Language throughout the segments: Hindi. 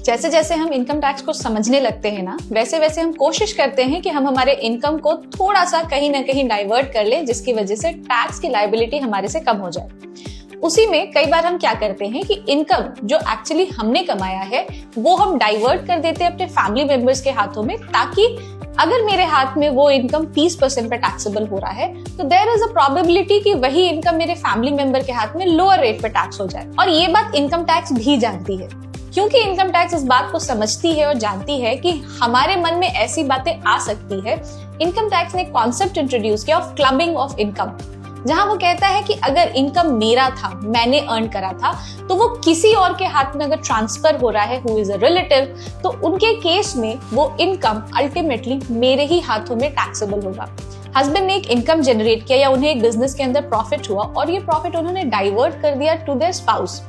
जैसे जैसे हम इनकम टैक्स को समझने लगते हैं ना, वैसे वैसे हम कोशिश करते हैं कि हम हमारे इनकम को थोड़ा सा कहीं ना कहीं डाइवर्ट कर लें, जिसकी वजह से टैक्स की लायबिलिटी हमारे से कम हो जाए। उसी में कई बार हम क्या करते हैं कि इनकम जो एक्चुअली हमने कमाया है वो हम डाइवर्ट कर देते हैं अपने फैमिली मेंबर्स के हाथों में, ताकि अगर मेरे हाथ में वो इनकम 30% पे टैक्सेबल हो रहा है तो देयर इज अ प्रोबेबिलिटी कि वही इनकम मेरे फैमिली मेंबर के हाथ में लोअर रेट पे टैक्स हो जाए। और ये बात इनकम टैक्स भी जानती है, क्योंकि इनकम टैक्स इस बात को समझती है और जानती है कि हमारे मन में ऐसी बातें आ सकती है। इनकम टैक्स ने कॉन्सेप्ट इंट्रोड्यूस किया ऑफ क्लबिंग ऑफ इनकम, जहां वो कहता है कि अगर इनकम मेरा था, मैंने अर्न करा था, तो वो किसी और के हाथ में अगर ट्रांसफर हो रहा है हु इज अ रिलेटिव, तो उनके केस में वो इनकम अल्टीमेटली मेरे ही हाथों में टैक्सेबल होगा। हस्बैंड ने एक इनकम जनरेट किया या उन्हें एक बिजनेस के अंदर प्रॉफिट हुआ और ये प्रॉफिट उन्होंने डाइवर्ट कर दिया टू देयर स्पाउस।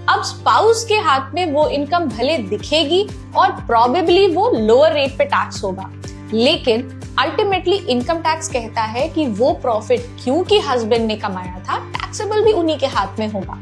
अब स्पाउस के हाथ में वो इनकम भले दिखेगी और प्रोबेबली वो लोअर रेट पे टैक्स होगा, लेकिन अल्टीमेटली इनकम टैक्स कहता है कि वो प्रॉफिट क्योंकि हस्बैंड ने कमाया था, टैक्सेबल भी उन्हीं के हाथ में होगा।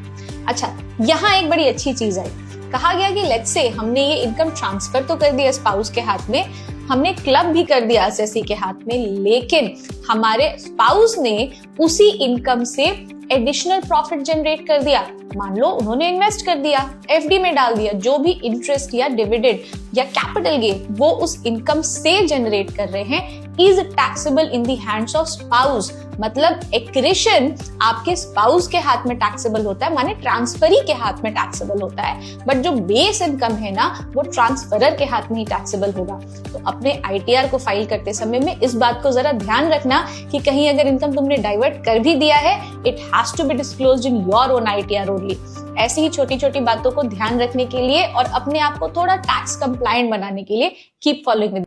अच्छा, यहाँ एक बड़ी अच्छी चीज आई, कहा गया कि लेट्स से हमने ये इनकम ट्रांसफर तो कर दिया स्पाउस के हाथ में, हमने क्लब भी कर दिया एसएससी के हाथ में, लेकिन हमारे स्पाउस ने उसी इनकम से एडिशनल प्रॉफिट जनरेट कर दिया। मान लो उन्होंने इन्वेस्ट कर दिया, एफडी में डाल दिया, जो भी इंटरेस्ट या डिविडेंड या कैपिटल गेन वो उस इनकम से जनरेट कर रहे हैं is taxable in the hands of spouse. मतलब एक्रेशन आपके स्पाउस के हाथ में टैक्सेबल होता है, माने ट्रांसफरी के हाथ में टैक्सेबल होता है, बट जो बेस इनकम है ना वो ट्रांसफरर के हाथ में ही टैक्सेबल होगा। तो अपने आईटीआर को फाइल करते समय में इस बात को जरा ध्यान रखना कि कहीं अगर इनकम तुमने डाइवर्ट कर भी दिया है, it has to be disclosed in your own ITR only. ऐसी ही छोटी छोटी बातों को ध्यान रखने के लिए और अपने आप को थोड़ा टैक्स कंप्लायंट बनाने के लिए कीप फॉलोइंग।